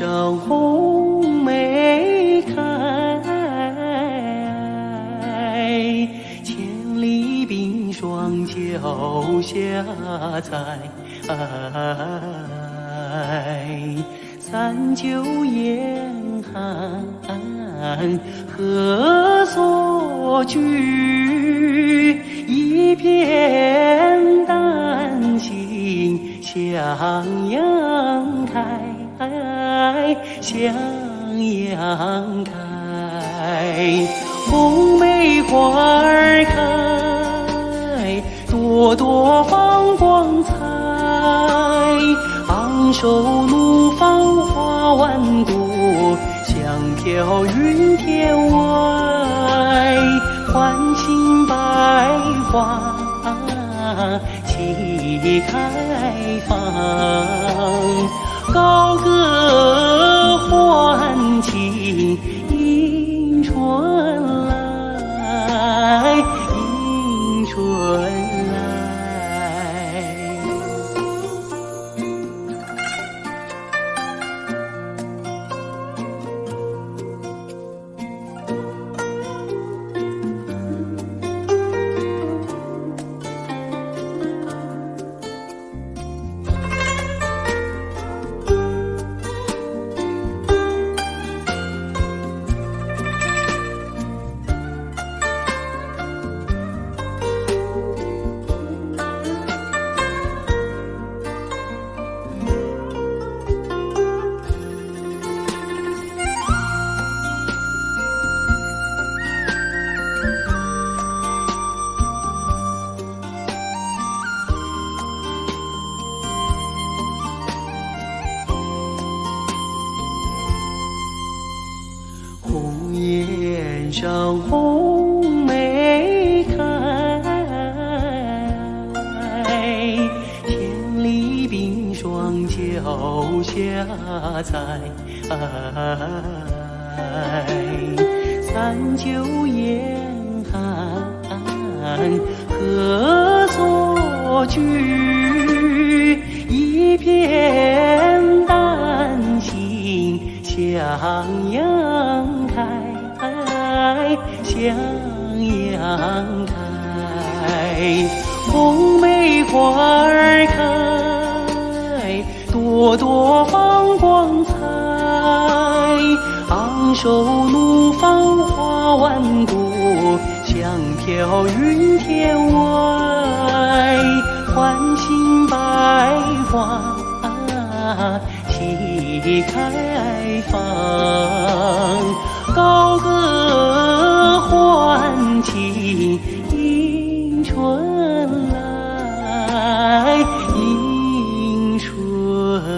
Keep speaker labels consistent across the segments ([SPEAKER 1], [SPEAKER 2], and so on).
[SPEAKER 1] 上红梅开，千里冰霜脚下踩。三九严寒何所居？一片丹心向阳开，向阳开。红梅花儿开，朵朵放光彩。昂首怒放花万朵，香飘云天外。唤醒百花齐开放，高歌欢庆迎春来，迎春来。红颜上红梅开，千里冰霜脚下踩。三九严寒何所居？一片丹心向阳开，向阳开。红梅花儿开，朵朵放光彩。昂首怒放花万朵，香飘云天外。唤醒百花齐开放，高歌欢庆迎春来，迎春来。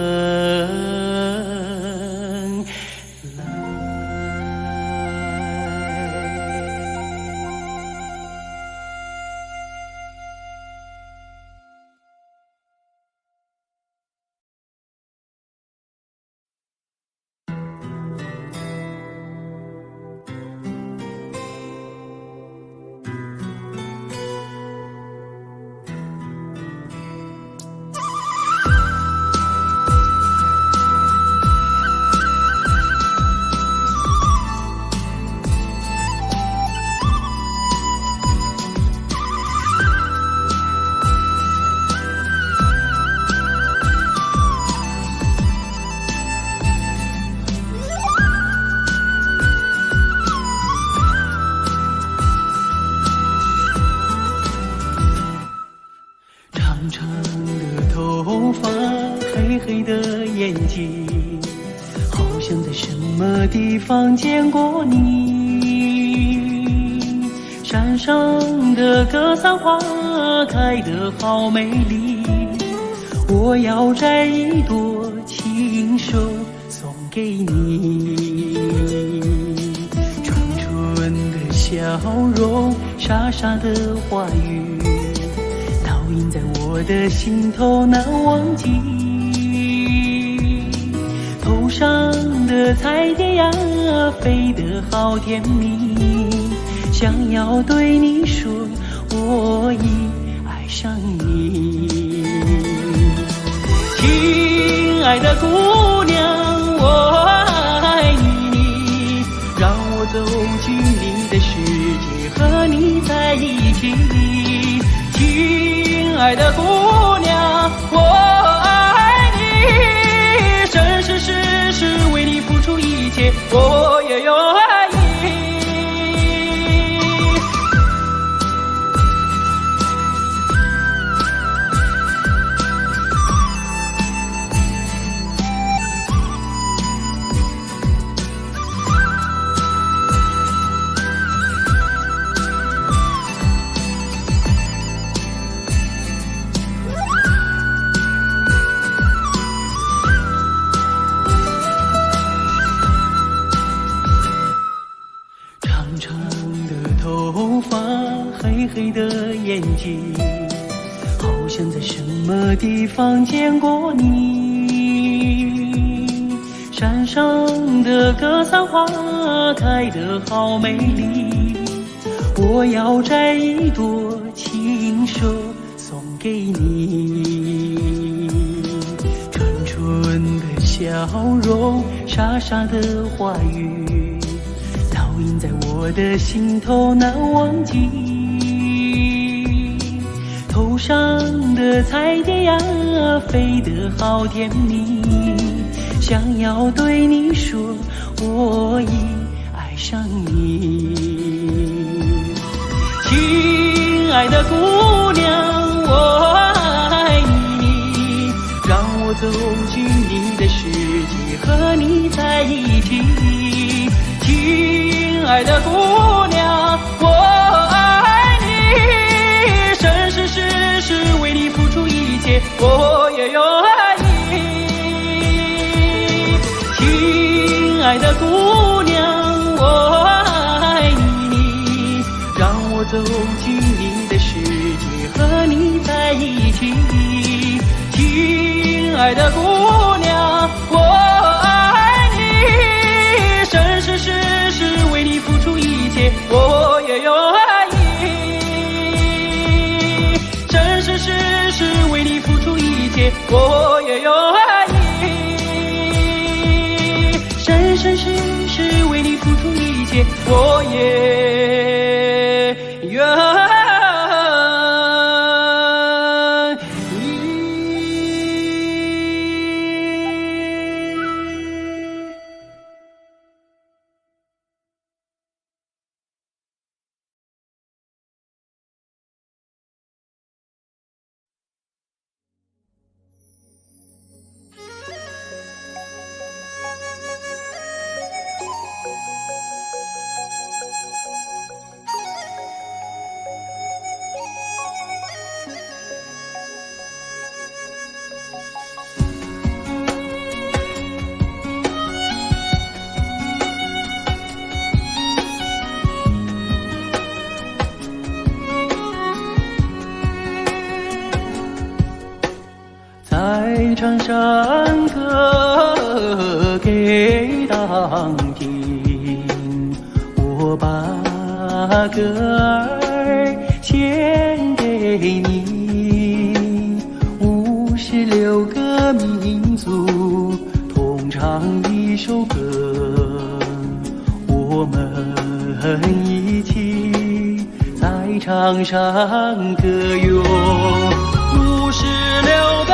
[SPEAKER 1] 长长的头发，黑黑的眼睛，好像在什么地方见过你。山上的格桑花开得好美丽，我要摘一朵亲手送给你。纯纯的笑容，傻傻的话语，烙印在我的心头难忘记。头上的彩蝶呀，飞得好甜蜜，想要对你说，我已爱上你。亲爱的姑娘，我爱的姑娘，我爱你，生生世世为你付出一切，我也愿意。黑黑的眼睛，好像在什么地方见过你。山上的格桑花开得好美丽，我要摘一朵亲手送给你。纯纯的笑容，傻傻的话语，烙印在我的心头难忘记。头上的彩蝶呀，飞得好甜蜜，想要对你说，我已爱上你。亲爱的姑娘，我爱你，让我走进你的世界，和你在一起。亲爱的姑娘，我爱你，生生世世为你付出一切，我也愿意。亲爱的姑娘，我爱你，让我走进你的世界，和你在一起。亲爱的姑娘，我爱你，生生世世为你付出一切，我也愿意。生生世世为你付出一切，我也愿意。生生世世为你付出一切，我也愿意。再唱山歌给当听，我把歌儿献给你。56个民族同唱一首歌，我们一起在唱山歌哟。56个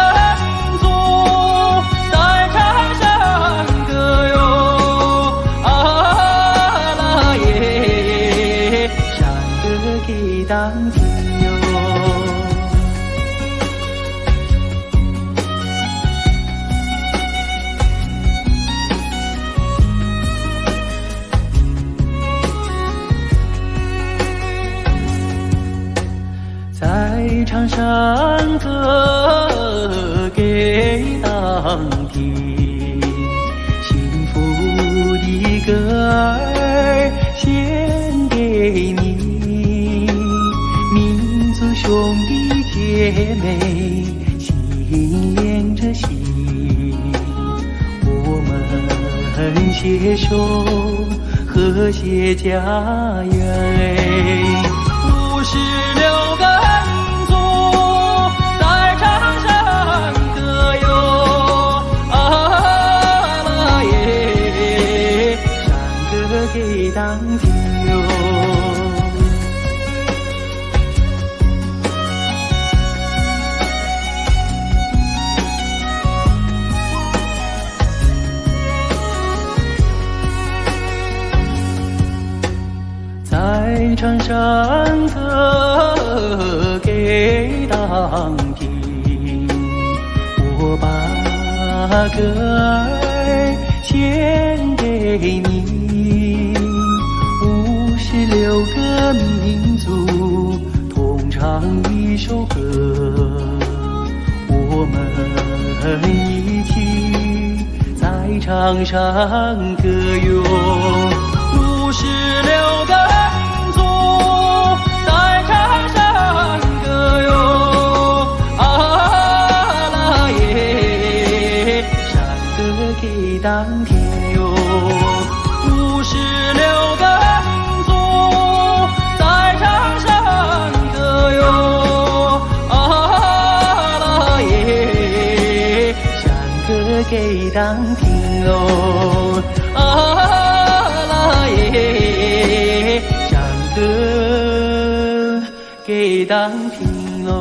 [SPEAKER 1] 当听哟，再唱山歌给当听，幸福的歌儿献给你。兄弟姐妹心连着心，我们携手和谐家园。56个民族在唱山歌哟，耶，山歌给当听哟。唱山歌给当听，我把歌儿献给你。56个民族同唱一首歌，我们一起在场上歌咏。56个民族在场上歌咏，啊啦耶，山歌给当天哟。56个民族在场上歌咏，啊啦耶，山歌给当听喽，山歌给当听喽。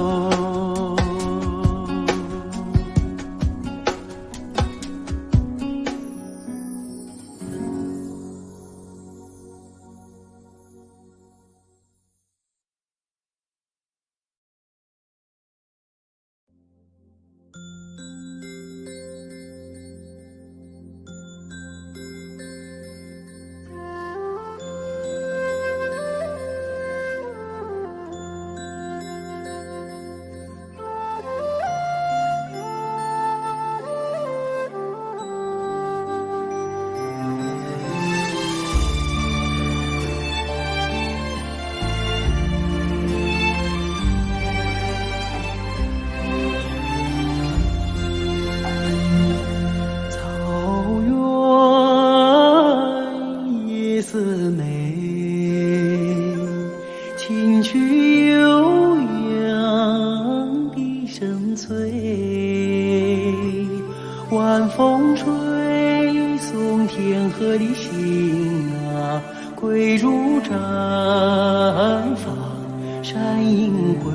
[SPEAKER 1] 琴曲悠扬笛声催，晚风吹送天河的星啊，归入绽放山映辉。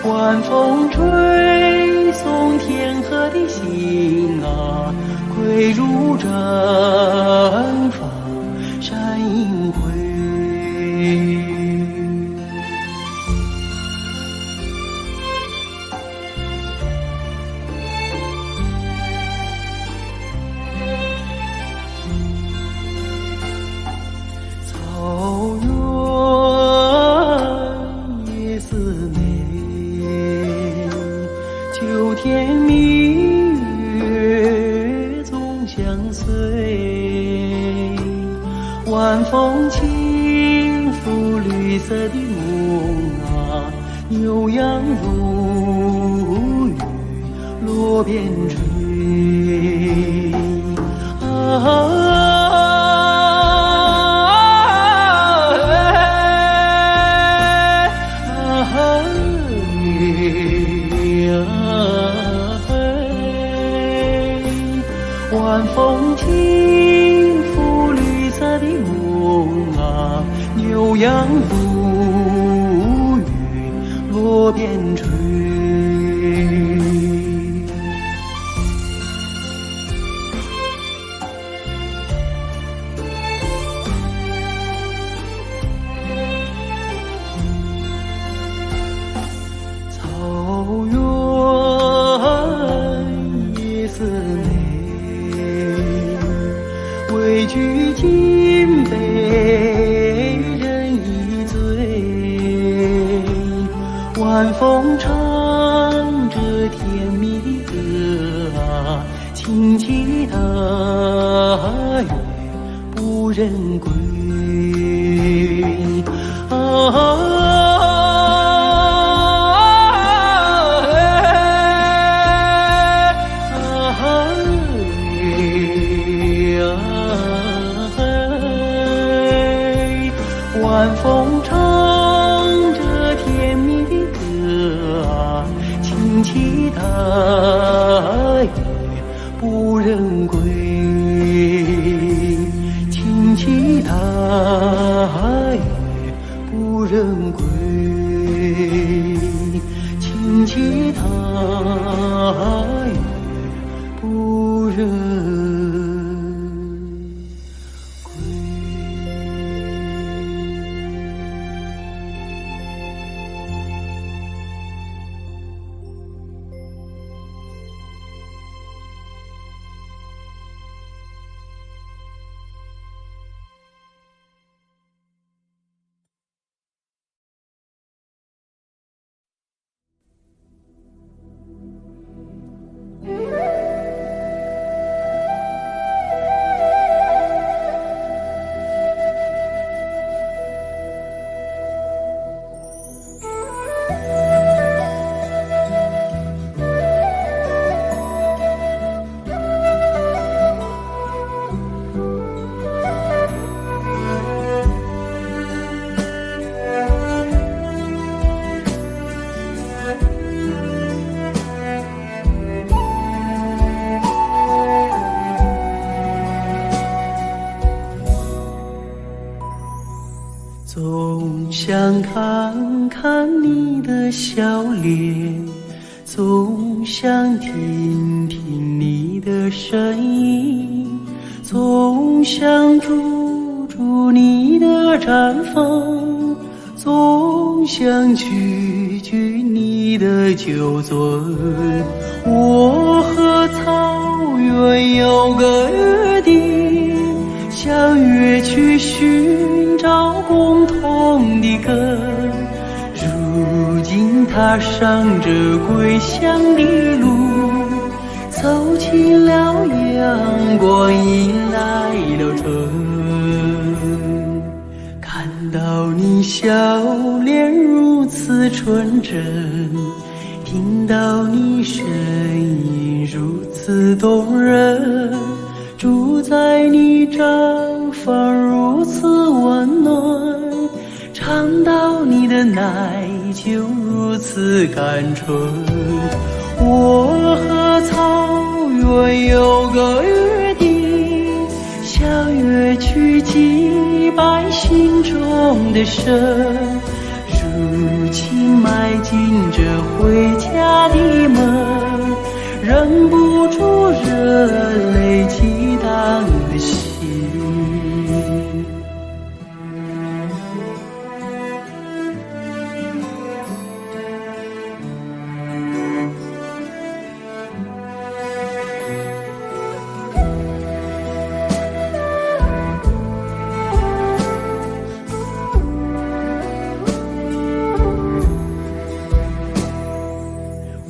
[SPEAKER 1] 晚风吹送天河的星啊，归入绽放山映辉。草原夜色美，秋天明月总相随，晚风轻拂绿色的梦啊，牛羊如雨落边吹。晚风轻拂绿色的梦啊，牛羊如雨落边吹。草原夜色美，畏惧金杯人一醉，晚风唱着甜蜜的歌啊，轻骑踏月不忍归。晚风唱着甜蜜的歌啊，轻骑踏月不忍归，轻骑踏月人归，请记他也不忍总想看看你的笑脸，总想听听你的声音，总想驻驻你的绽放，总想举举你的酒樽。我和草原有个约定，相约去寻找共同的根，如今踏上这归乡的路，走进了阳光，迎来了春。看到你笑脸如此纯真，听到你声音如此动人，住在你毡房如此温暖，尝到你的奶酒如此甘醇。我和草原有个约定，相约去祭拜心中的神，如今迈进这回家的门，忍不住热泪激荡的心。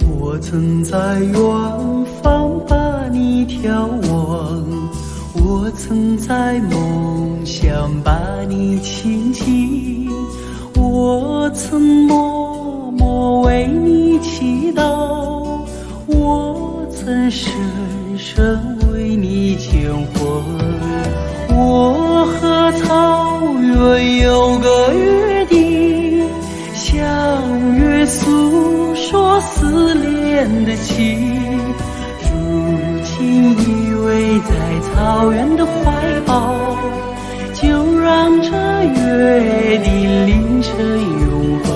[SPEAKER 1] 我曾在远方把你眺望，我曾在梦想把你亲近，我曾默默为你祈祷，我曾深深为你牵魂。我和草原有个约定，相约诉说思念的情，如今依偎在草原的怀抱，就让这约定凌晨永恒。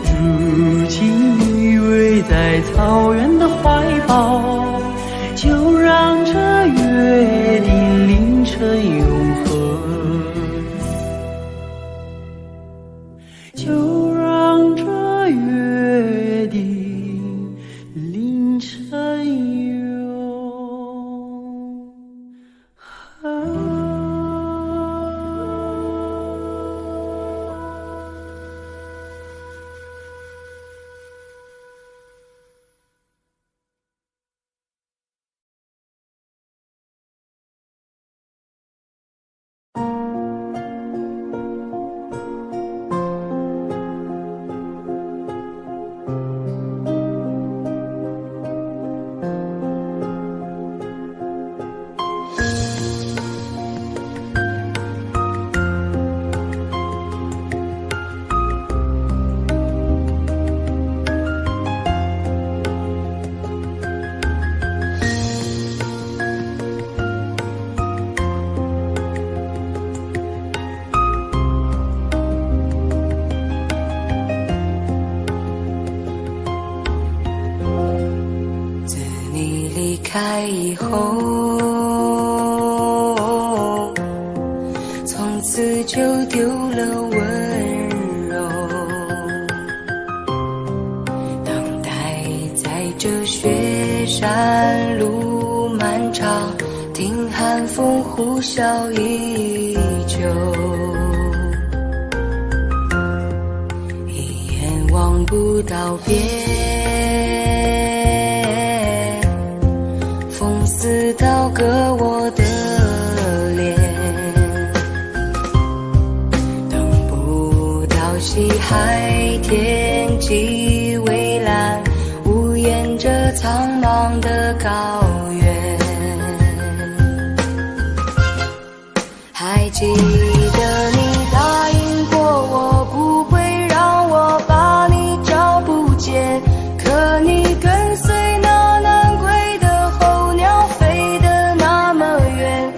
[SPEAKER 1] 如今依偎在草原的怀抱，就让这约定凌晨永恒，就让这约定凌晨永恒。
[SPEAKER 2] 开以后，从此就丢了温柔，等待在这雪山路漫长，听寒风呼啸依旧，一眼望不到边，风似刀割我的脸，等不到西海天际蔚蓝，无言着苍茫的高原。还记得你答应过我，不会让我把你找不见，可你跟随那南归的候鸟飞得那么远，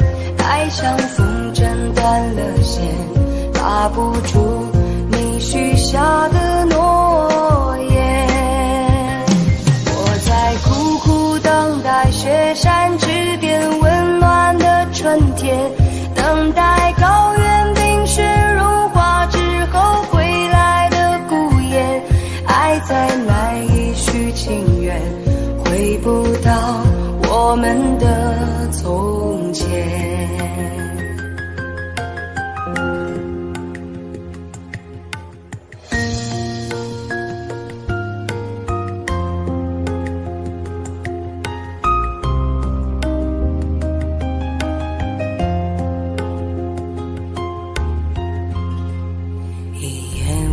[SPEAKER 2] 爱像风筝断了线，拉不住你许下的诺言。我在苦苦等待雪山之巅温暖的春天，等待高原冰雪融化之后归来的孤雁，爱在难以续情缘，回不到我们的从前。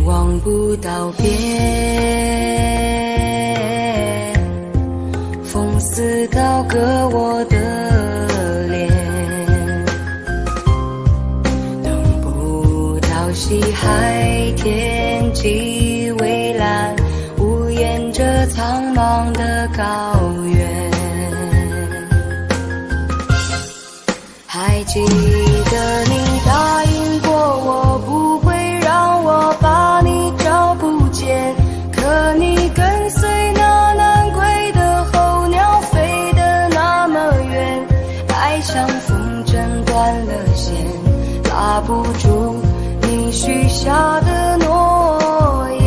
[SPEAKER 2] 望不到边，风似刀割我的脸，等不到西海天际蔚蓝，无言着苍茫的高原。还记得你答应过我，不会让我把你找不见，可你跟随那南归的候鸟飞得那么远，爱像风筝断了线，拉不住你许下的诺言。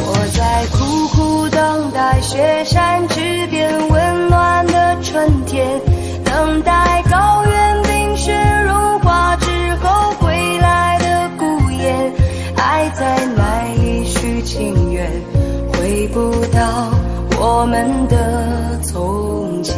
[SPEAKER 2] 我在苦苦等待雪山之巅温暖的春天，等待高原冰雪融化之后归来的孤雁，爱在难以续情缘，回不到我们的从前。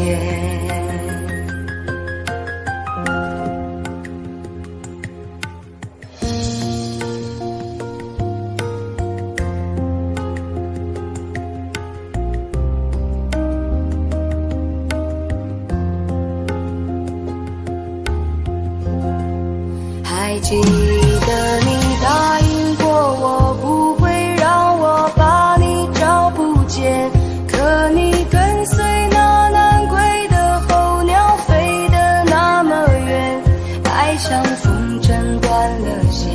[SPEAKER 2] 还记得你答应过我，不会让我把你找不见，可你跟随那南归的候鸟飞得那么远，爱像风筝断了线，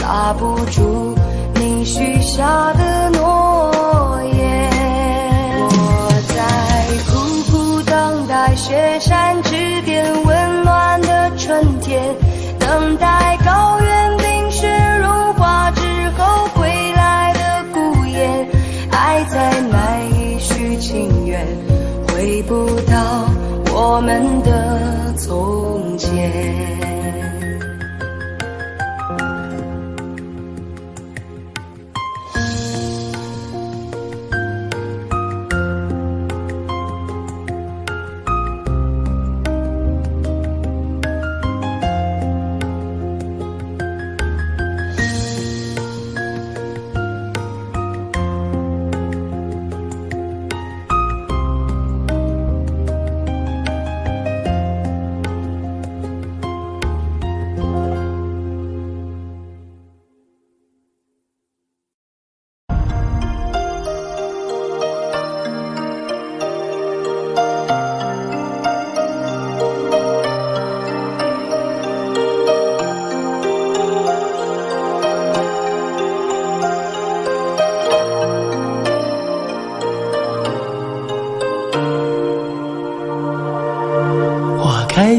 [SPEAKER 2] 拉不住你许下的诺言。我在苦苦等待雪山之巅温暖的春天，等待高原冰雪融化之后归来的孤雁，爱在难以续情缘，回不到我们的从前。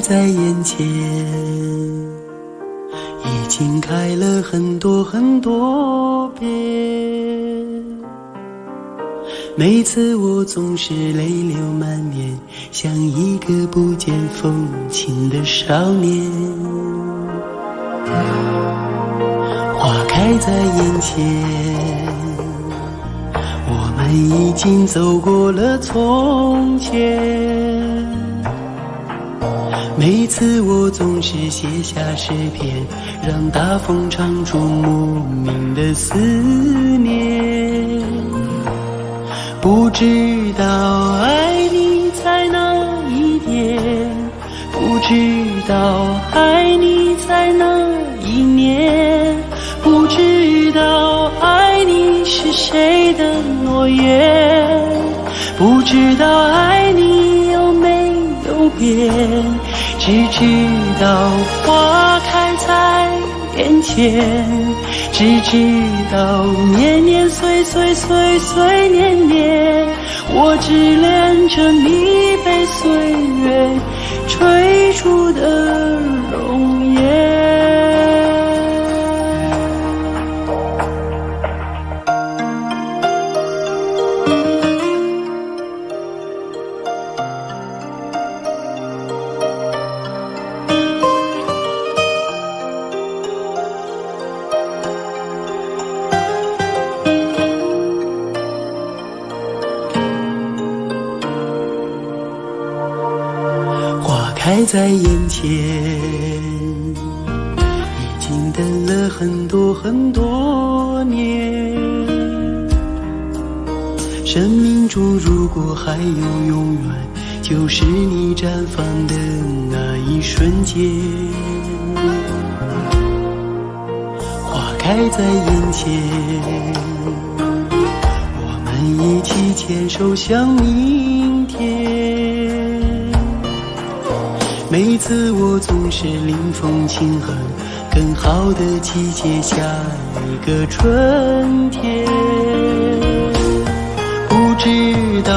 [SPEAKER 1] 在眼前，已经开了很多很多遍。每次我总是泪流满面，像一个不见风情的少年。花开在眼前，我们已经走过了从前。每次我总是写下诗篇，让大风唱出莫名的思念。不知道爱你在哪一点，不知道爱你在哪一年，不知道爱你是谁的诺言，不知道爱你有没有变，只知道花开在眼前，只知道年年岁岁岁岁年年，我只恋着你被岁月追逐的容颜。开在眼前，已经等了很多很多年。生命中如果还有永远，就是你绽放的那一瞬间。花开在眼前，我们一起牵手向明天。每次我总是临风轻哼，更好的季节下一个春天。不知道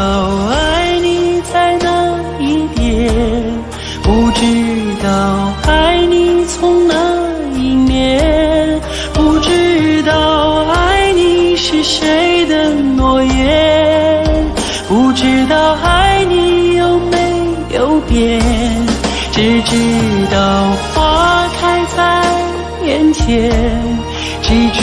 [SPEAKER 1] 爱你在哪一点，不知道爱你从哪一年，不知道爱你是谁的诺言，不知道爱你有没有变，只知道花开在眼前，只知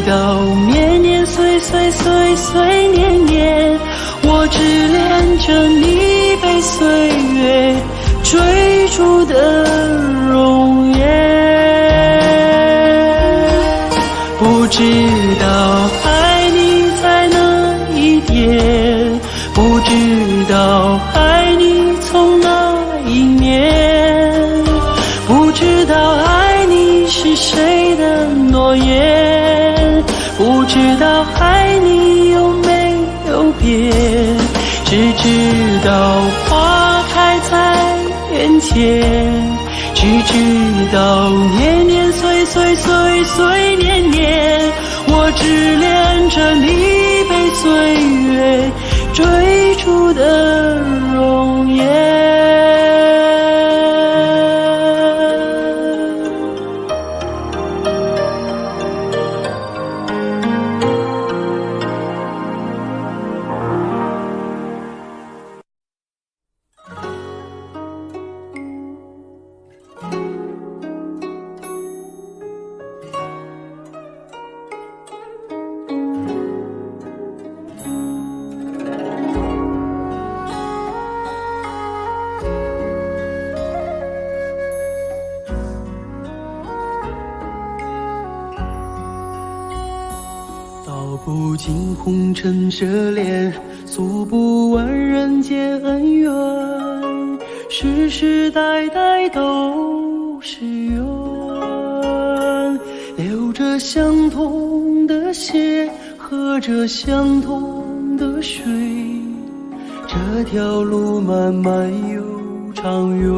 [SPEAKER 1] 道年年岁岁岁岁年年，我只恋着你被岁月追逐的容颜。不知道爱你在哪一点，不知道爱你从哪一年，不知道爱你是谁的诺言，不知道爱你有没有变，只知道花开在眼前，只知道年年岁岁岁岁年年，我只恋着你被岁月追逐的容颜。道不尽红尘奢恋，诉不完人间恩怨，世世代代都是缘，流着相同的血，喝着相同的水，这条路漫漫又长远。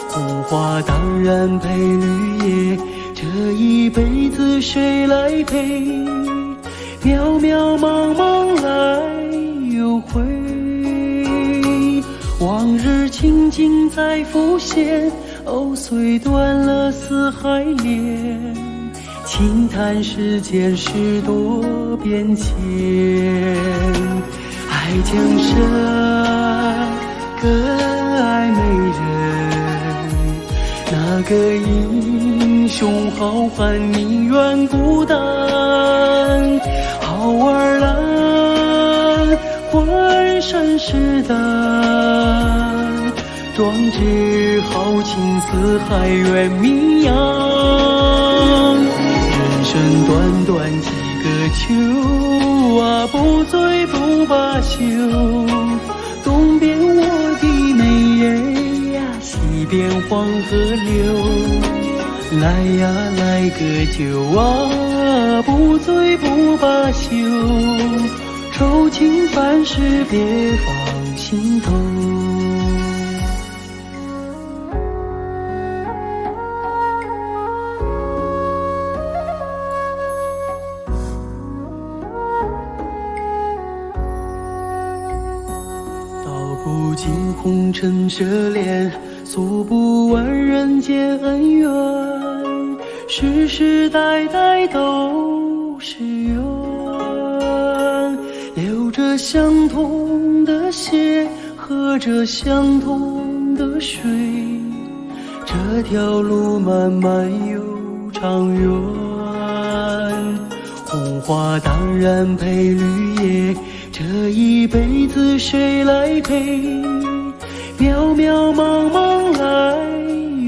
[SPEAKER 1] 红花当然配绿叶，这一辈子谁来陪？渺渺茫茫来又回，往日情情景在浮现，藕虽断了丝还连，轻叹世间事多变迁。爱江山更爱美人，那个英雄好汉宁愿孤单。好儿郎浑身是胆，壮志豪情四海远名扬。人生短短几个秋啊，不醉不罢休。东边我的美人呀，西边黄河流。来呀来个酒啊，不醉不罢休。愁情烦事别放心头。道不尽红尘奢恋，诉不完人间恩怨，世世代代都是缘，流着相同的血，喝着相同的水，这条路漫漫又长远。红花当然配绿叶，这一辈子谁来陪？渺渺茫茫来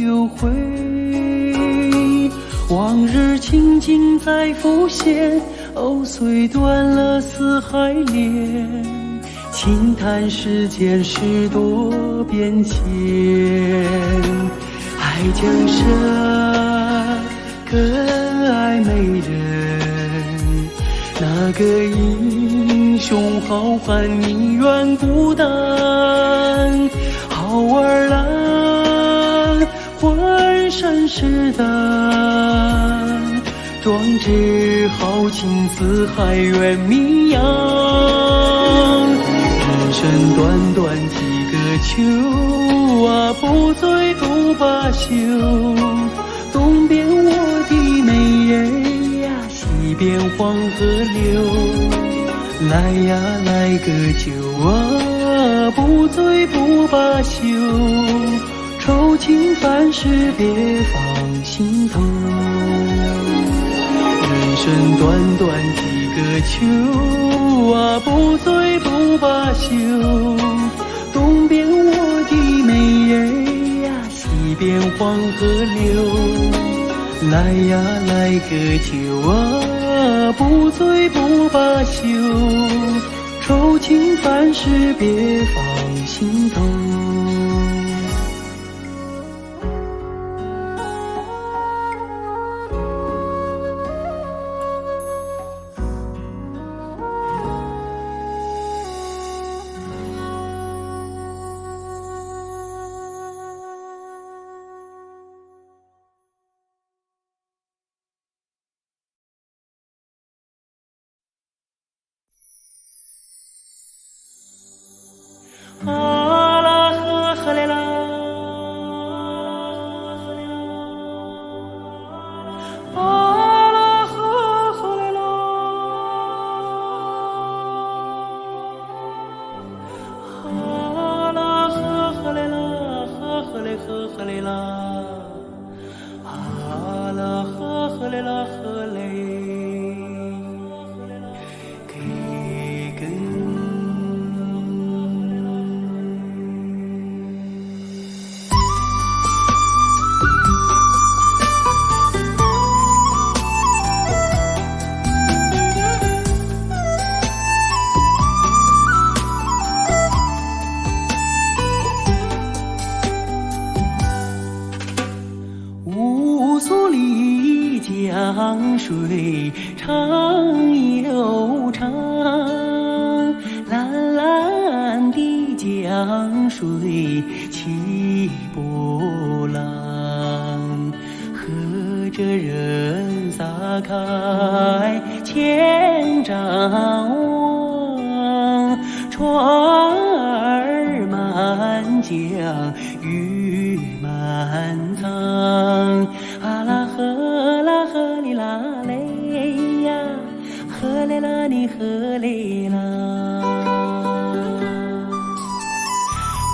[SPEAKER 1] 又回，往日情景在浮现，藕虽断了丝还连，轻叹世间事多变迁。爱江山更爱美人，那个英雄好汉宁愿孤单。好儿郎浑身是胆，壮志豪情四海远名扬。人生短短几个秋啊，不醉不罢休。东边我的美人呀，西边黄河流。来呀来个酒啊，不醉不罢休。愁情烦事别放心头。人生短短几个秋啊，不醉不罢休。东边我的美人呀，西边黄河流。来呀来个酒啊，不醉不罢休。愁情烦事别放心头。啊啦呵呵嘞啦，啊啦呵呵嘞啦，啊啦呵呵嘞啦，呵呵嘞呵呵嘞啦，啊啦呵呵嘞啦呵嘞。乌苏里江水长又长，蓝蓝的江水起波浪，和着人撒开千丈网，船儿满江雨满塘。啊啦呵啦呵哩啦嘞呀，呵嘞啦你呵嘞啦。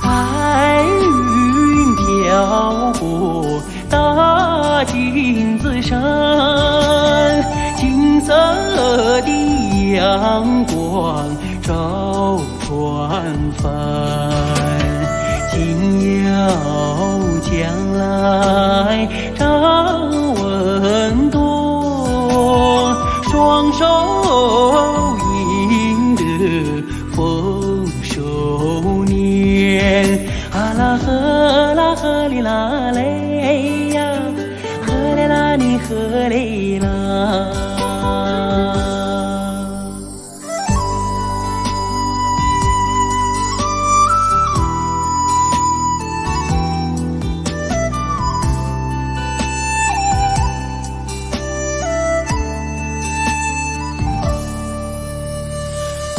[SPEAKER 1] 白云飘过大金子山，金色的阳光照船帆。今要将来张文多，双手赢得丰收年。啊啦呵啦呵哩啦嘞呀，呵嘞啦你呵嘞啦。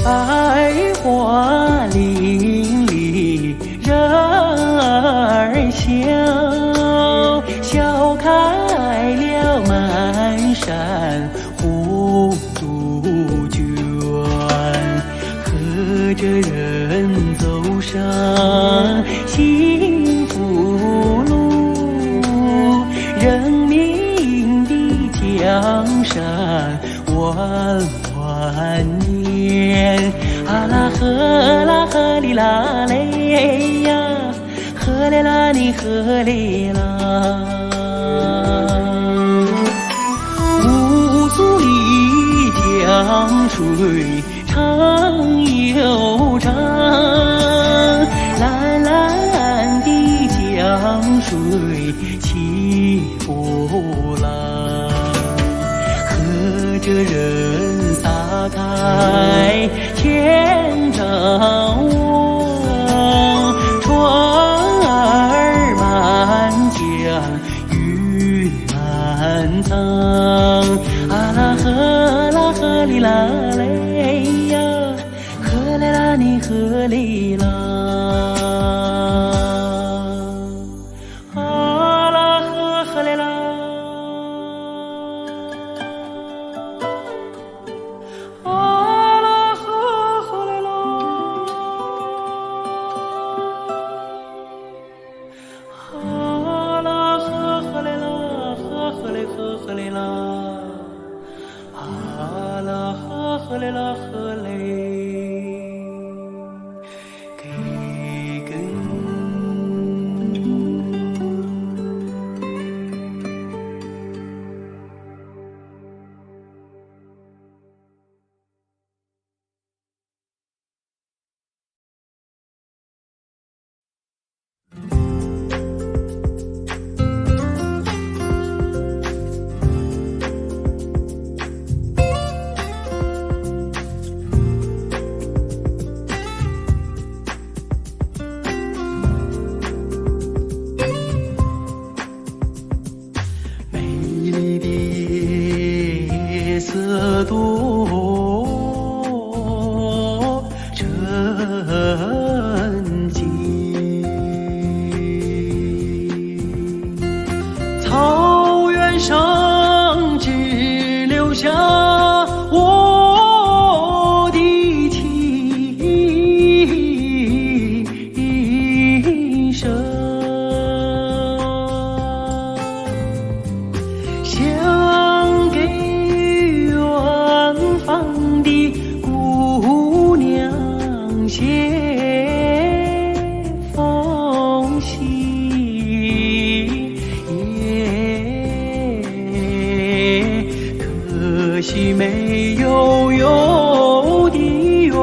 [SPEAKER 1] 百花林里人儿笑，笑开了满山红杜鹃。和着人走上幸福路，人民的江山万万年。啊啦呵啦呵哩啦嘞呀，呵嘞啦你呵嘞啦。乌苏里江水长又长，蓝蓝的江水起波浪。和着人撒开千丈网，船儿满江雨满塘。啊啦呵啦呵哩啦嘞呀，呵嘞啦你呵嘞啦。啊啦呵呵嘞啦。呵嘞啦，啊啦呵嘞啦呵嘞，给根。色多沉静，草原上只留下我的琴声，想给方的姑娘写封信，可惜没有邮的远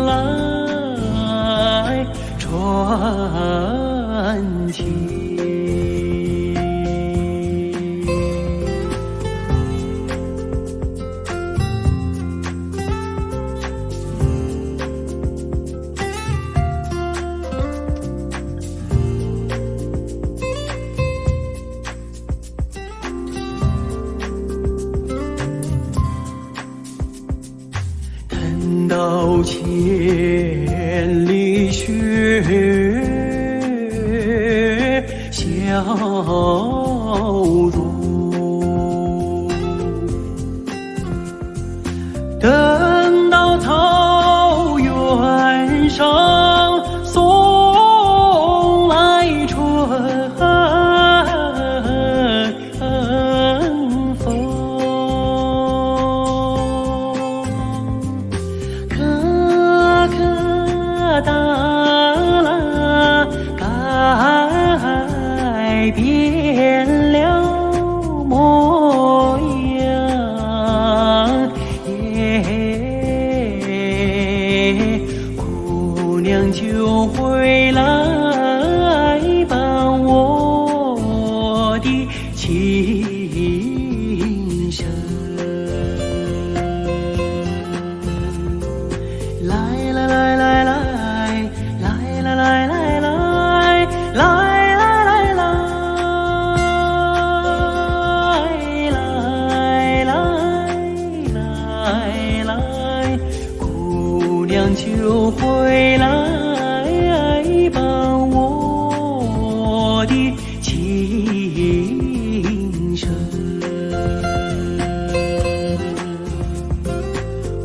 [SPEAKER 1] 来传情。到千里雪容。等到桃源上送来春风，颗颗哒啦改变了模样，姑娘就回来伴我的情深。来来来来来来来来来来来姑娘就回来伴我的情深，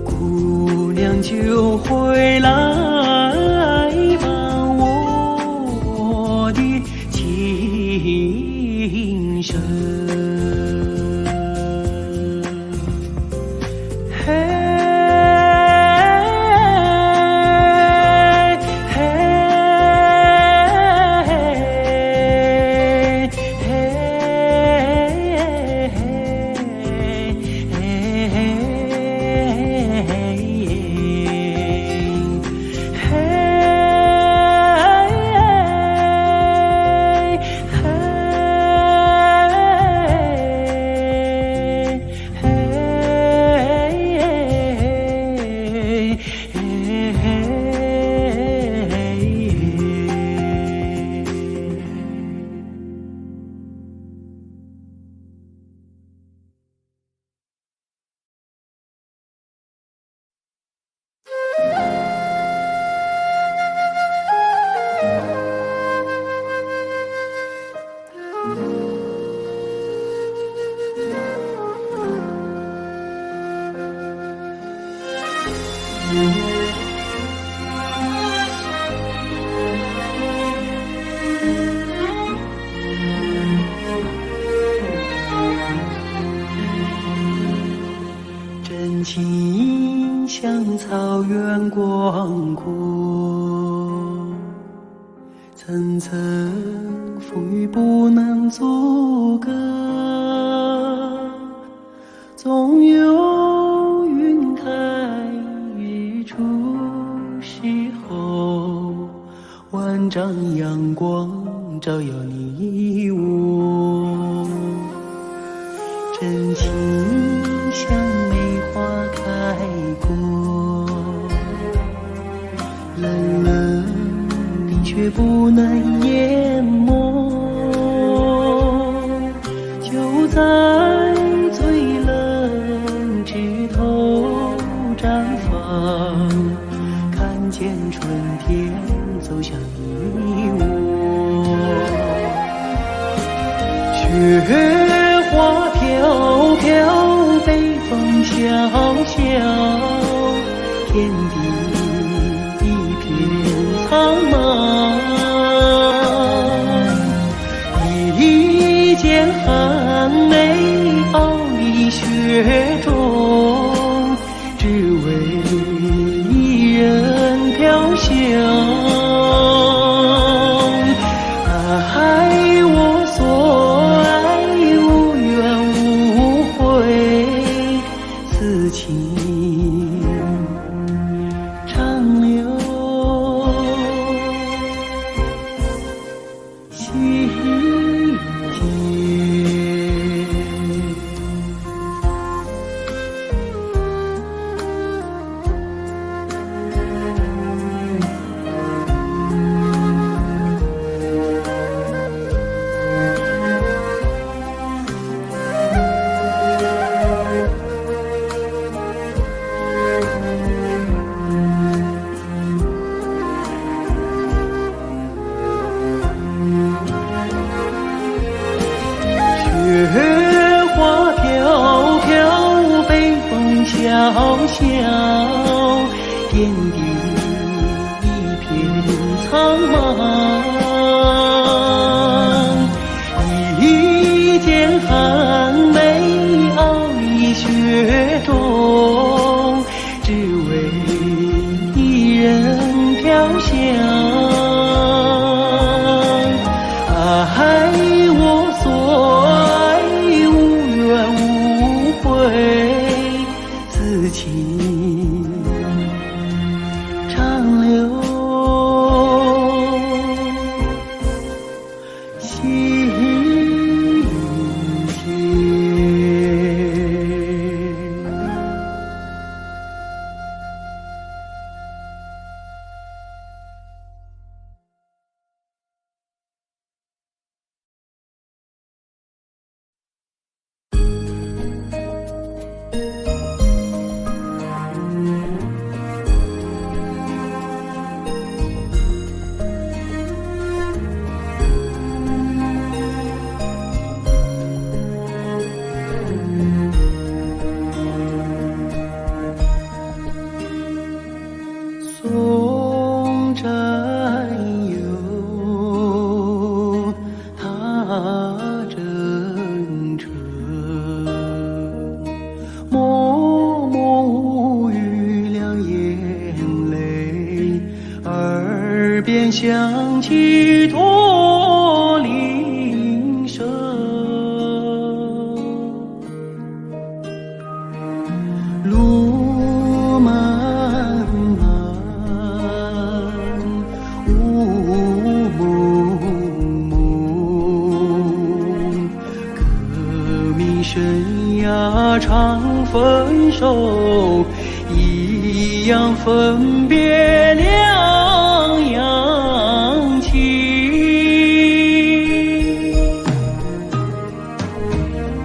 [SPEAKER 1] 姑娘就回来伴我的情深。真情像草原广阔，层层风雨不能阻隔，总有云开日出时候，万丈阳光照耀你我。真情像梅花开过，冷冷的却不能淹没，就在最冷枝头绽放，看见春天走向你我。雪花飘飘，北风萧萧，天地一片苍茫。一剑寒梅傲立雪中，只为一人飘香。爱我所爱，无怨无悔，此情长留心间。小，点滴一片苍茫。一剑寒梅傲立雪中，只为一人飘香。爱我所爱，无怨无悔，此情长留心间。送战友，踏征程，默默无语两眼泪，耳边响起驼铃声。路漫漫，雾蒙蒙，革命生涯常分手，一样分别两样情。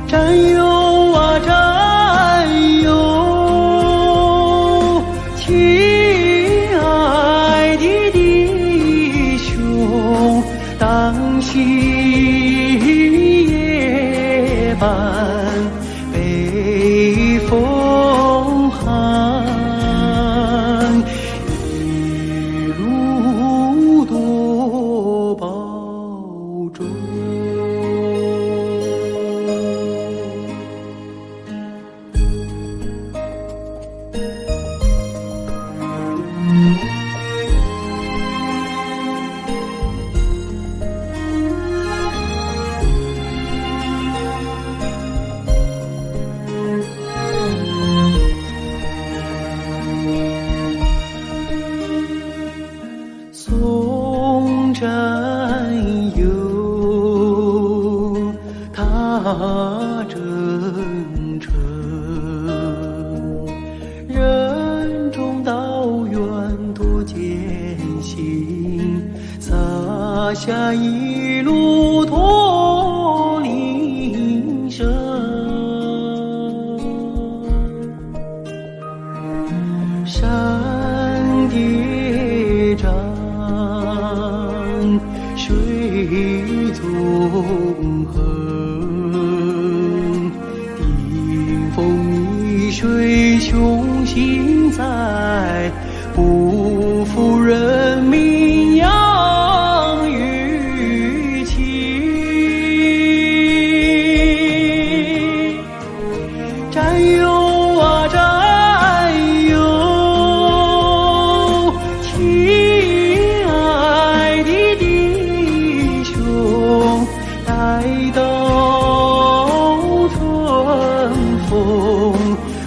[SPEAKER 1] 战友啊战友，亲爱的弟兄，当夕夜半北风寒，一路多保重。送战友，踏征程，任重道远多艰辛，洒下一路驼铃声。山叠嶂，水纵横，顶风逆水，雄心在，不负人民养育情。战友啊战友，亲爱的弟兄，待到春风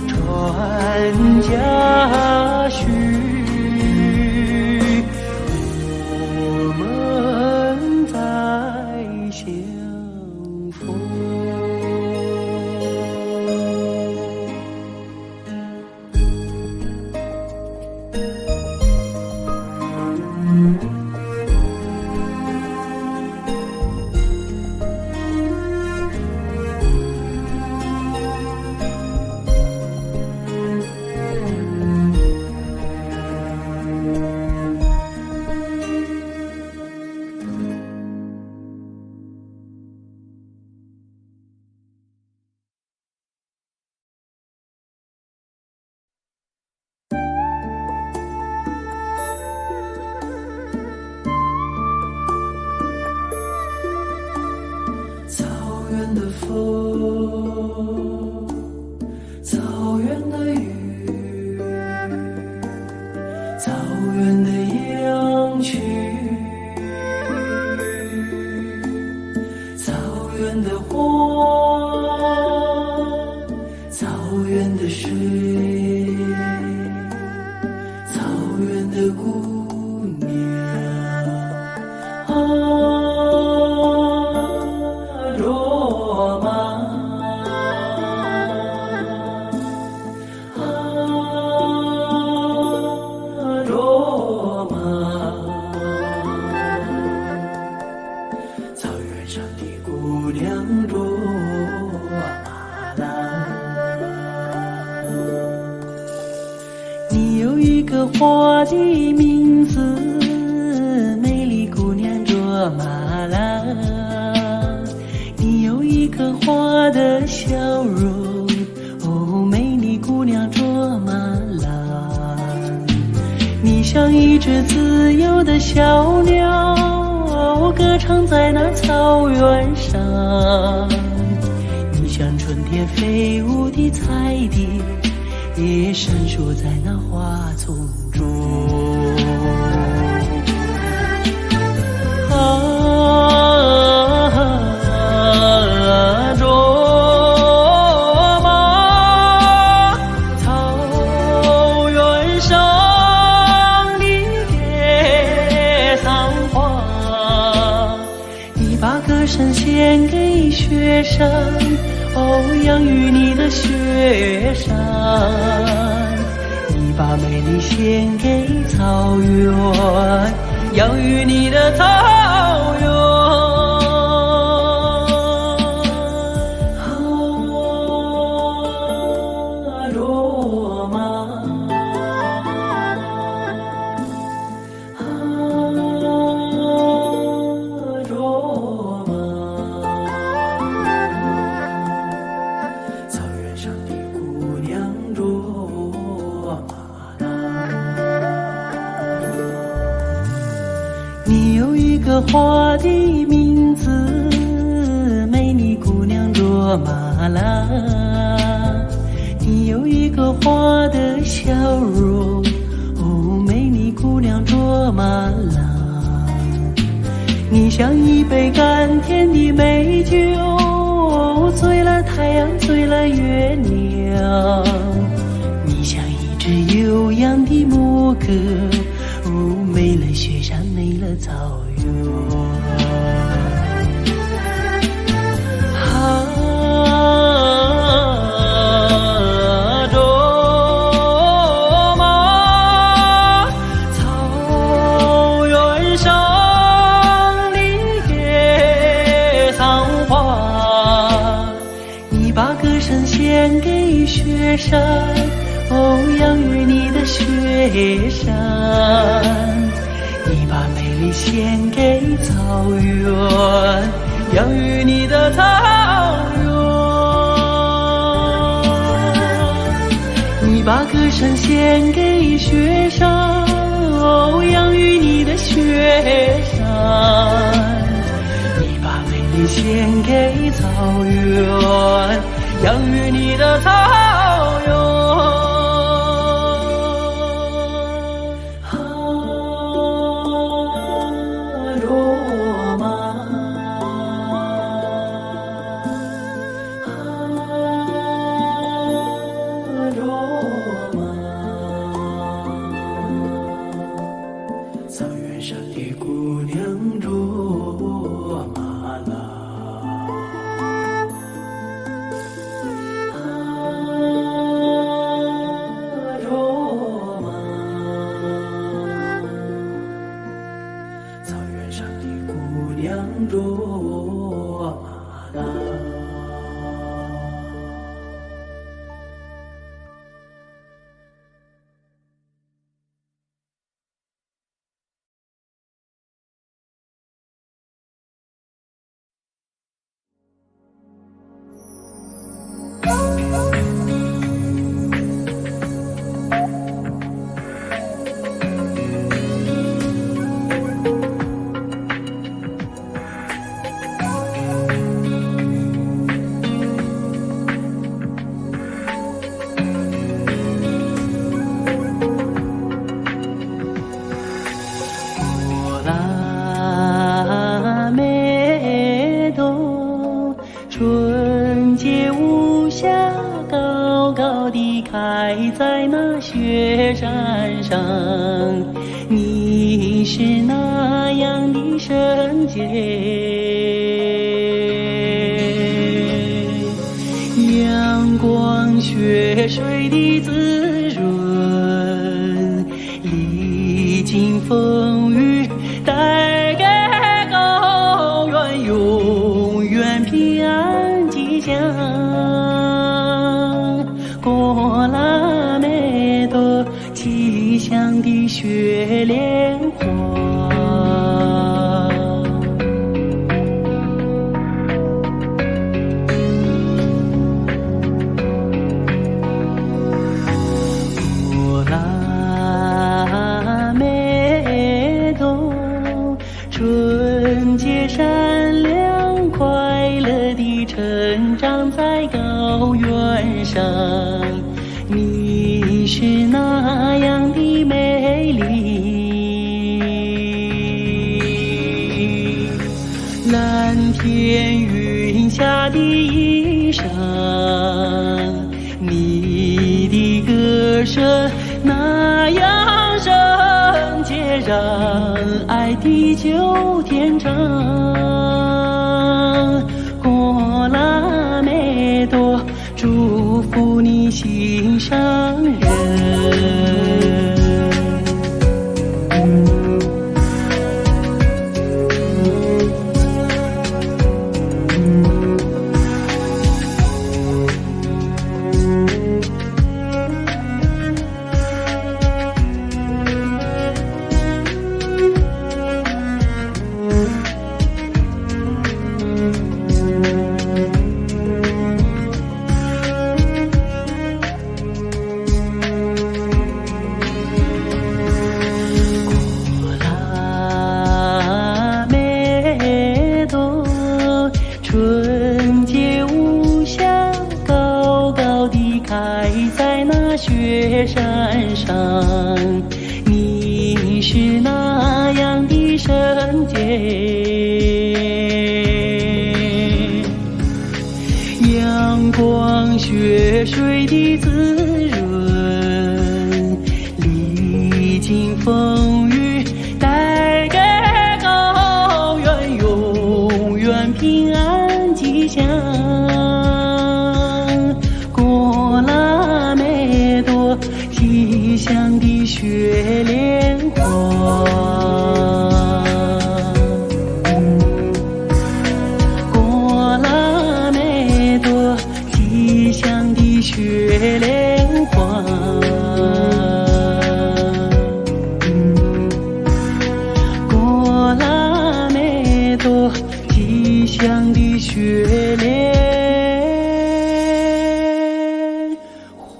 [SPEAKER 1] 传家训，我们再相逢。个花的名字，美丽姑娘卓玛拉。你有一颗花的笑容，哦，美丽姑娘卓玛拉。你像一只自由的小鸟，歌唱在那草原上。你像春天飞舞的彩蝶，也闪烁在那花丛中。卓玛，草原上的野桑花，你把歌声献给雪山，哦，养育你的雪山。你把美丽献给草原，养育你的草原。卓玛，卓玛，草原上的姑娘卓玛。你有一个花的名字，美丽姑娘卓玛拉。你有一个花的笑容，哦，美丽姑娘卓玛拉。你像一杯甘甜的美酒，醉了太阳，醉了月亮。你像一只悠扬的牧歌，哦，没了雪山，没了草原。卓玛，草原上的野桑花，你把歌声献给雪山，哦，养育你的雪山。你把美丽献给草原，养育你的草原。你把歌声献给雪山，哦，养育你的雪山。你把美丽献给草原，养育你的草原。卓玛，卓玛，草原上的姑娘卓玛拉。卓玛，草原上的姑娘卓玛拉。春节无暇高高地开在那雪山上，你是那样的圣洁，阳光雪水的滋润，历经风雨带给高原永远平安吉祥。过拉美多吉祥上，你是那样的美丽。蓝天云下的衣裳，你的歌声那样圣洁，让爱地久天长。过拉美多，祝福你心上人。春节无暇，高高地开在那雪山上，你是那样的圣洁，阳光雪水的滋润，历经风雨带给高原永远平安吉祥。过拉美多，吉祥的雪莲花。过拉美多，吉祥的雪莲花。过拉美多，吉祥的雪莲花。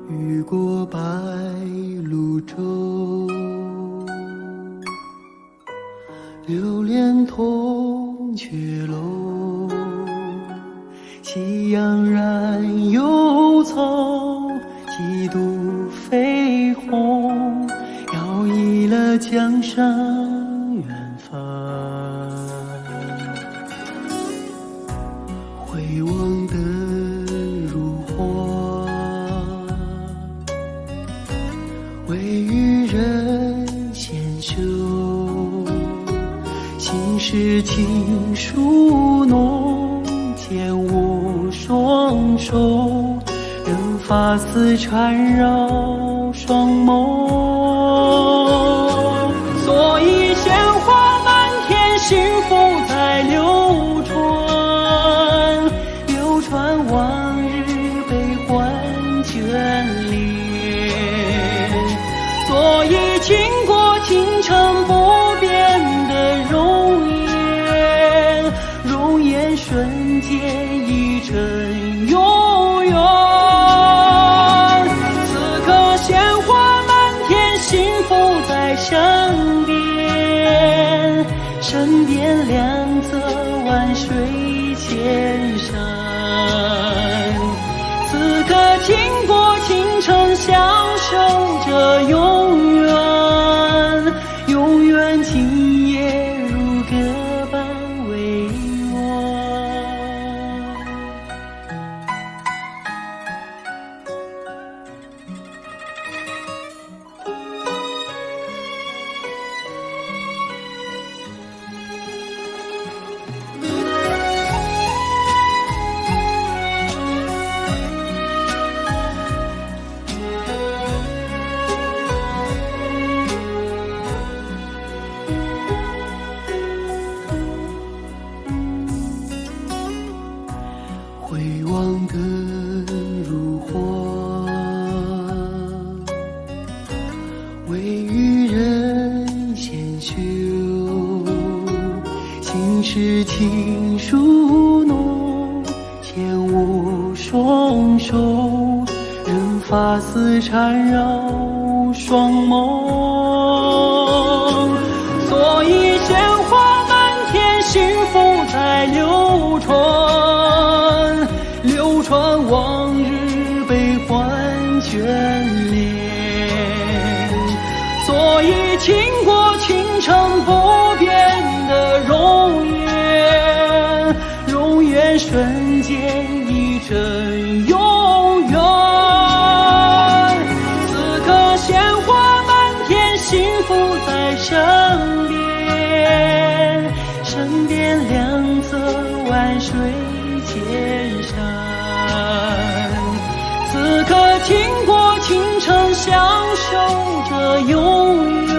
[SPEAKER 1] 雨过白鹭洲，流连铜雀楼。喜洋然忧愁，几度飞鸿，摇曳了江山远方。回望的如花，未与人牵手，心事情书浓，牵我双手，任发丝缠绕双眸。所以鲜花满天，幸福在流传，流传往日悲欢眷恋。所以倾国倾城不变的容颜，容颜瞬间已成永远。此刻鲜花满天，幸福在身边，身边两侧万水千山。此刻倾国倾城，享受着永远，永远今夜如歌般委婉。回望的如花，微雨人先修，心事情书浓，牵我双手，任发丝缠绕双眸。所以鲜花满天，幸福在流传，流传往日悲欢眷恋。所以倾国倾城不变的容颜，容颜瞬间一真永远。此刻鲜花满天，幸福在身边，身边两侧万水千山。此刻倾国倾城，相守着永远，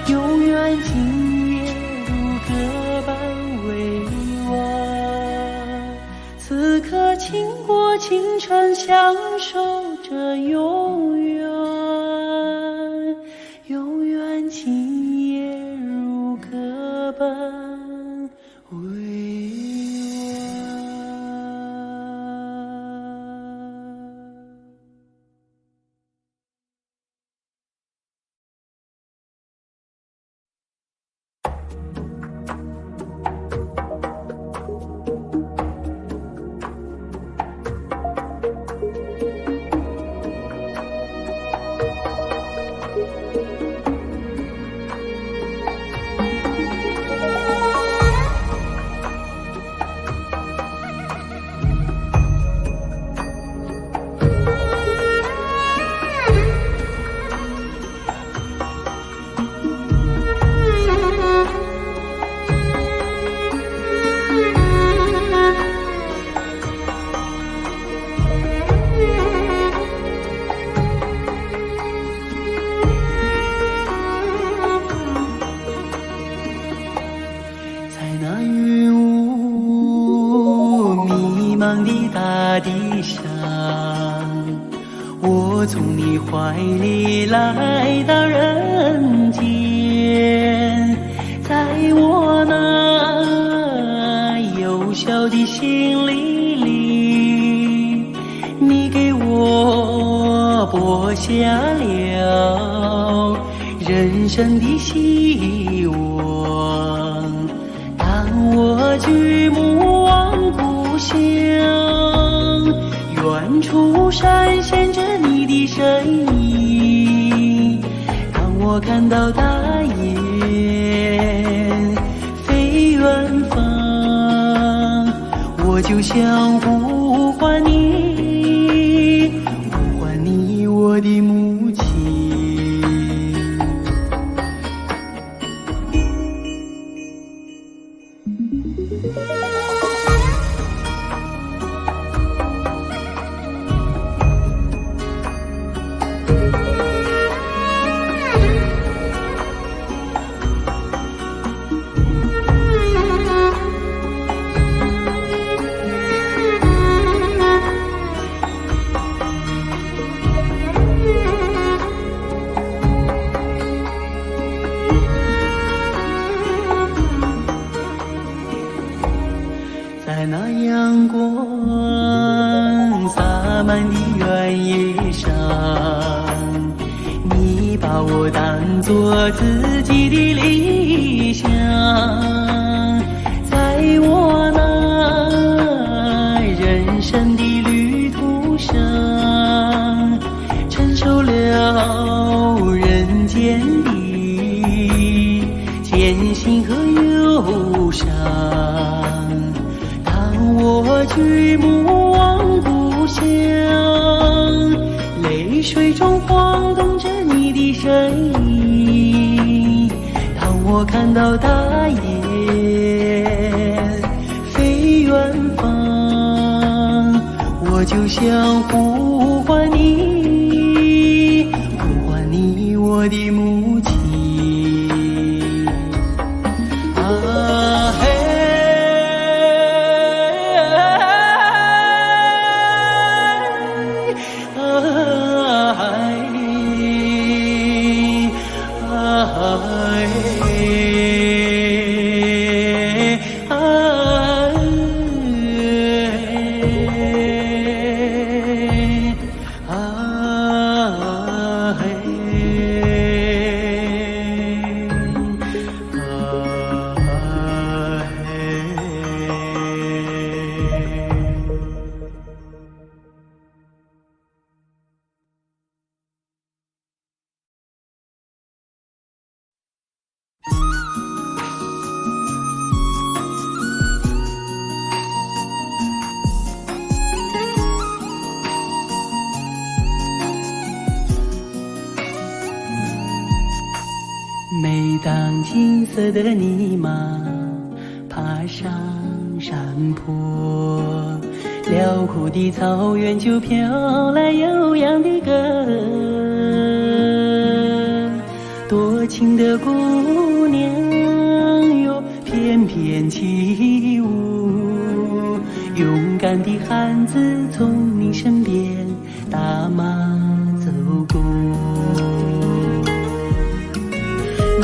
[SPEAKER 1] 永远今夜如歌般委婉。此刻倾国倾城，相守着永远，永远今夜如歌般委婉。大地上，我从你怀里来到人间，在我那幼小的心灵里，你给我播下了人生的希望。当我举目望故乡，远处闪现着你的身影。当我看到大雁飞远方，我就想呼唤你，呼唤你，我的母亲。在那阳光洒满的原野上，你把我当作自己的理想。在我那人生的旅途上，承受了人间的艰辛和忧伤。我举目望故乡，泪水中晃动着你的身影。当我看到大雁飞远方，我就想呼唤你，呼唤你，我的母亲。啊嘿。啊嘿啊嘿。每当金色的泥马爬上山坡，辽阔的草原就飘来悠扬的歌。多情的姑娘哟，翩翩起舞，勇敢的汉子从你身边打马走过。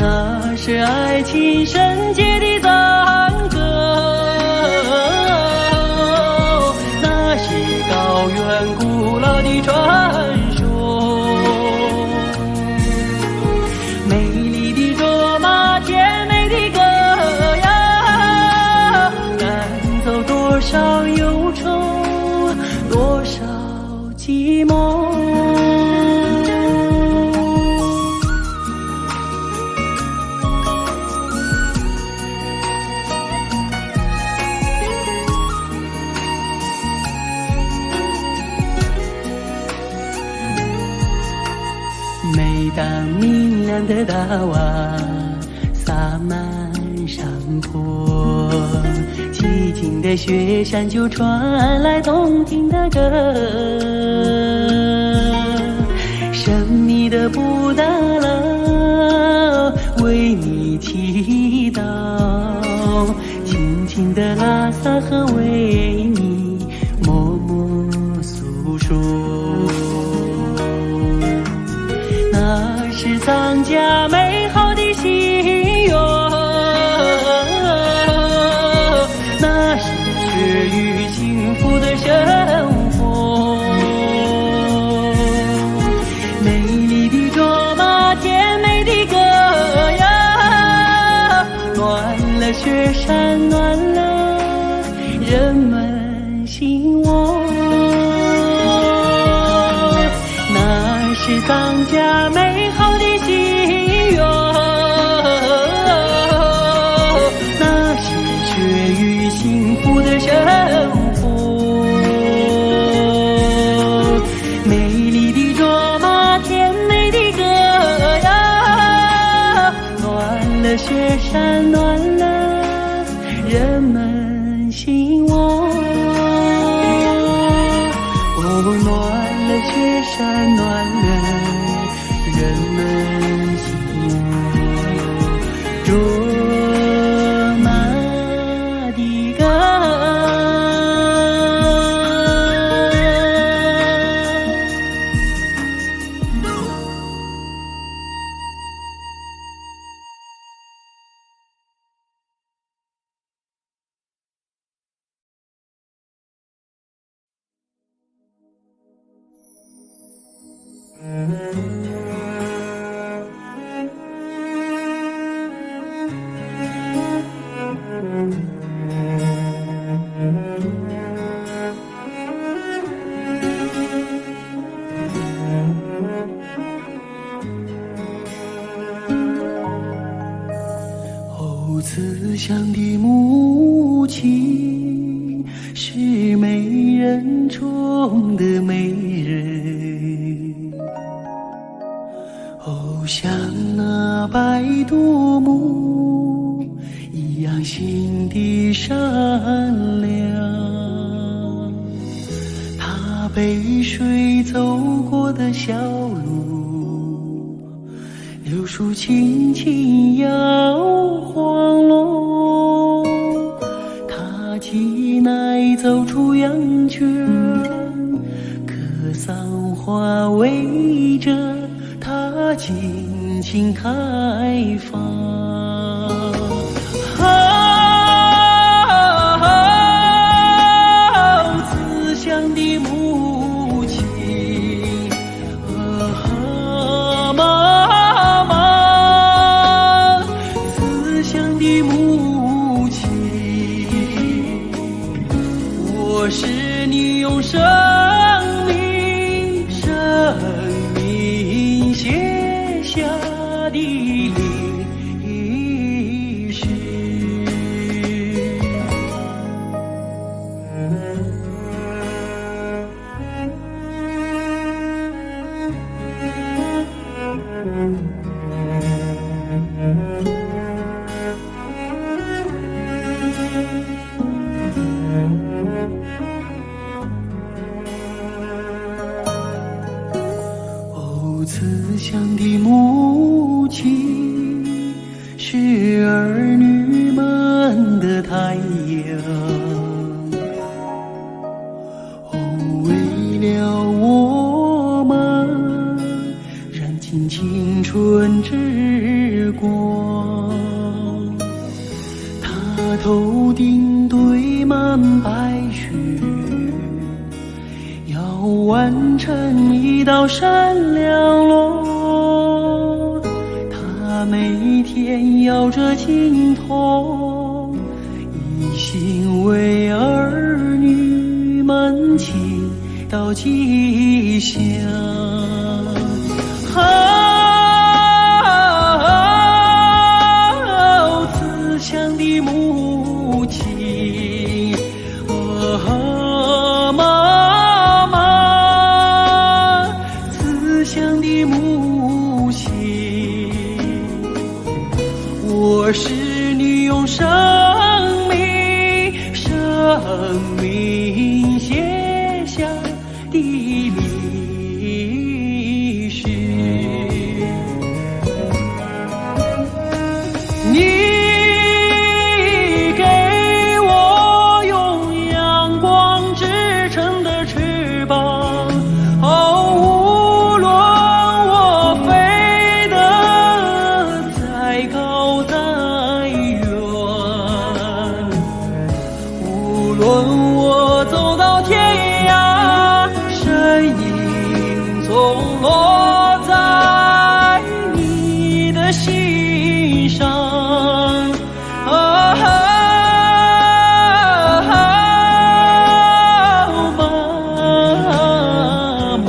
[SPEAKER 1] 那是爱情圣洁的赞歌，那是高原古老的传说。美丽的卓玛，甜美的歌谣，赶走多少忧愁，多少寂寞。每当明亮的大瓦洒满山坡，寂静的雪山就传来动听的歌。神秘的布达拉为你祈祷，轻轻的拉萨河为你默默诉说。那是藏家美好的心愿，那是血与幸福的生活。美丽的卓玛，甜美的歌谣，暖了雪山，暖了人们心窝。那是藏家美好的心愿，那是血与幸福的生活。美丽的卓玛，甜美的歌谣，暖了雪山，暖了人们心窝。哦，暖了雪山，暖了人们心窝。卓玛的歌。哦，慈祥的母亲是美人中的美人，哦，像那白度母一样心地善良。她背水走过的小路，柳树轻轻摇晃落，她骑奶走出羊圈，可桑花围着她尽情开放。慈我是你用生命写下的历史。哦，慈祥的母亲是儿女们的太阳，哦，为了我们燃尽青春之光，她头顶堆满白雪，要完成一道闪亮路。他每天摇着琴筒，一心为儿女们祈祷吉祥。慈祥的母亲，妈妈，慈祥的母亲，我是你用生命写下的历史。你给我用阳光织成的翅膀，哦，无论我飞得再高再远，无论我走到天涯，身影总落在你的心上。妈妈，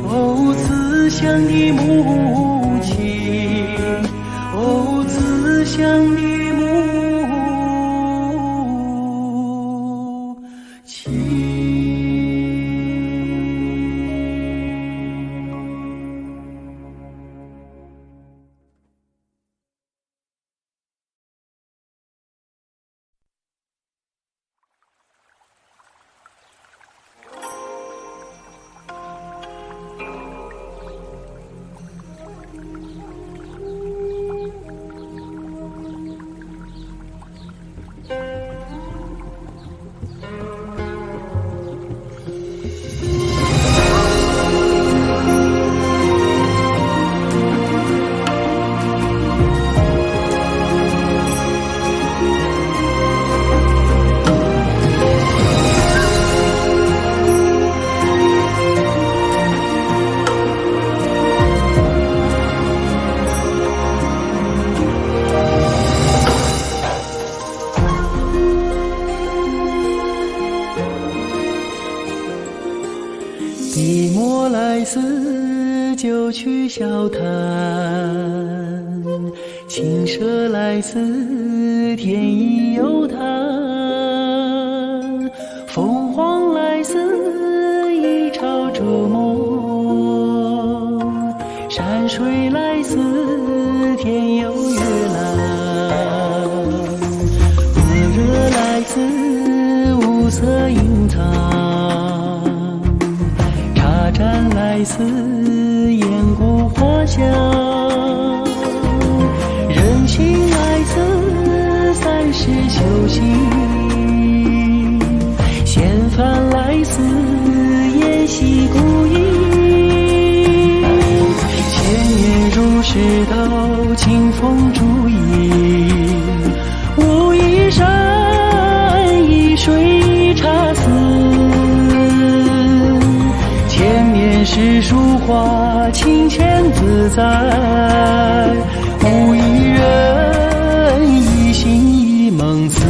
[SPEAKER 1] 哦，慈祥的母亲，哦，慈祥的母亲。寂寞来时就去笑谈，青蛇来时天意有谈，凤凰来时一朝逐梦，山水来时天有月蓝，火热来时无色隐藏，战来时烟故火香，人心来时三世修行，闲帆来时沿袭故意，千年如世道清风烛影，无一山一水一茶丝，是书画清浅自在，无一人一心一梦思。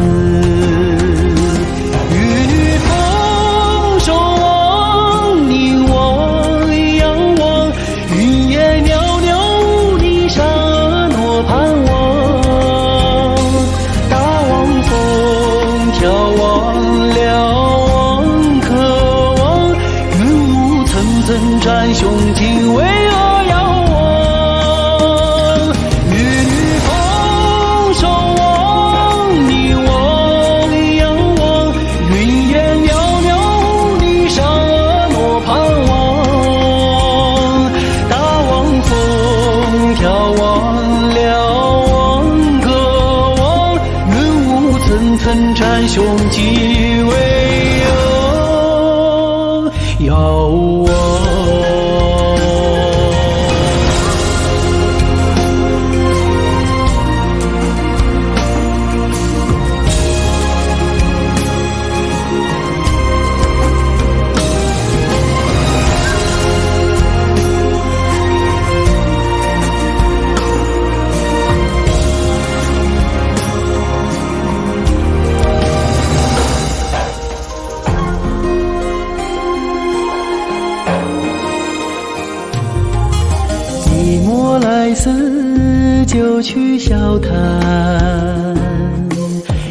[SPEAKER 1] 就去笑谈，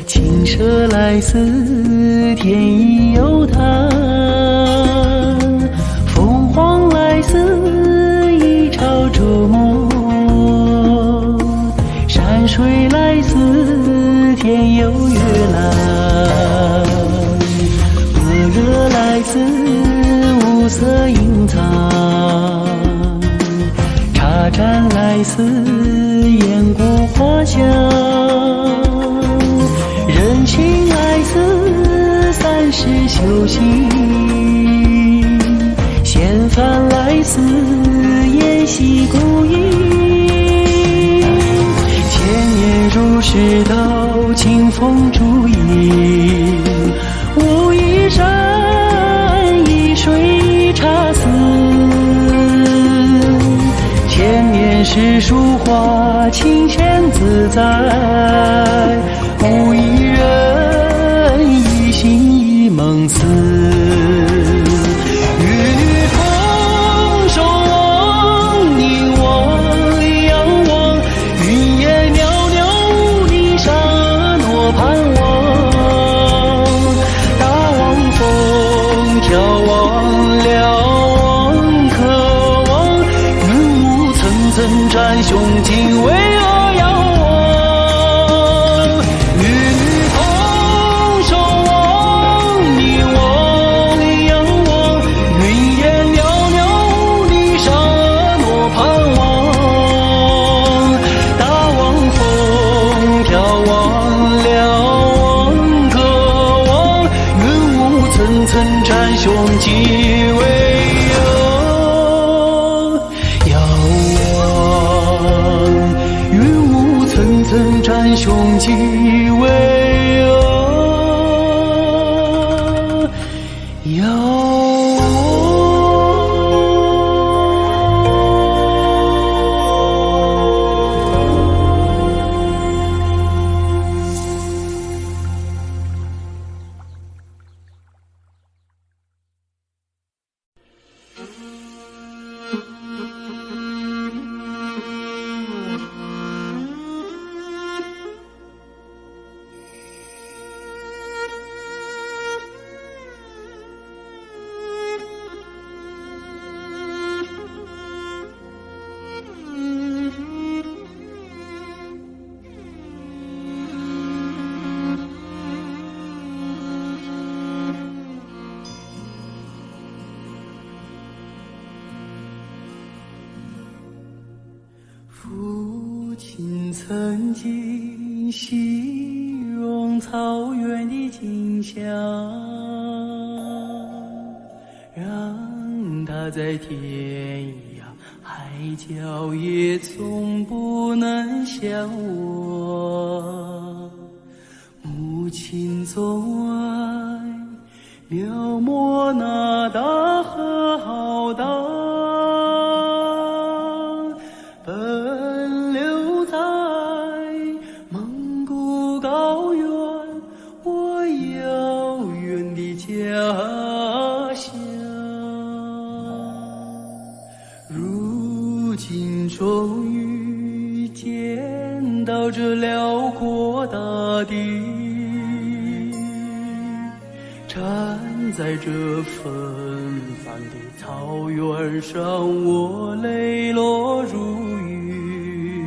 [SPEAKER 1] 青蛇来似天意悠叹，凤凰来似一朝周末，山水来似天有月蓝，般若来自五色隐藏，茶盏来自岩谷花香，人情来自三世修行，仙凡来自沿袭古音，千年如是道，清风竹影，无一山一水一茶丝，千年世俗化，清闲自在，无一人一心一梦思。与你同守望，你我仰望，云烟袅袅，你沙诺盼望，大望风眺望瞭望渴望，云雾层层占胸襟，巍峨遥望。与你同守望，你我仰望，云烟袅袅，你沙诺盼望，大望风眺望瞭望渴望，云雾层层占胸襟，巍遥望，云雾层层占胸襟，巍遥望。父亲曾经形容草原的景象，让他在天涯海角也从不能想我。母亲总爱描摹那大河浩荡，奔流在蒙古高原，我遥远的家乡。如今终于见到这辽阔大地，站在这纷繁的草原上，我泪落如雨，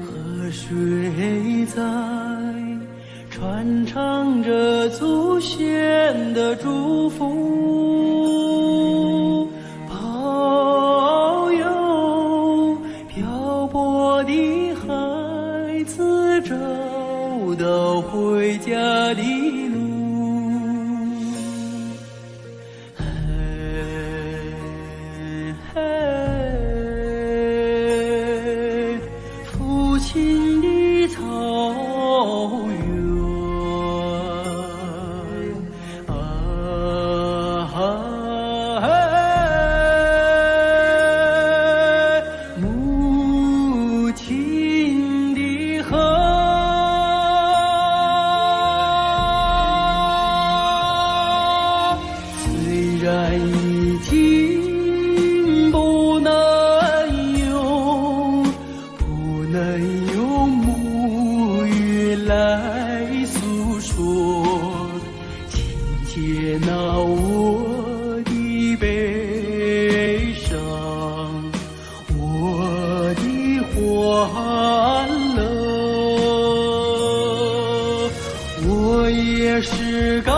[SPEAKER 1] 河水在传唱着祖先的祝福，保佑漂泊的孩子找到回家的路。父亲的草原母亲的河接纳我的悲伤，我的欢乐，我也是高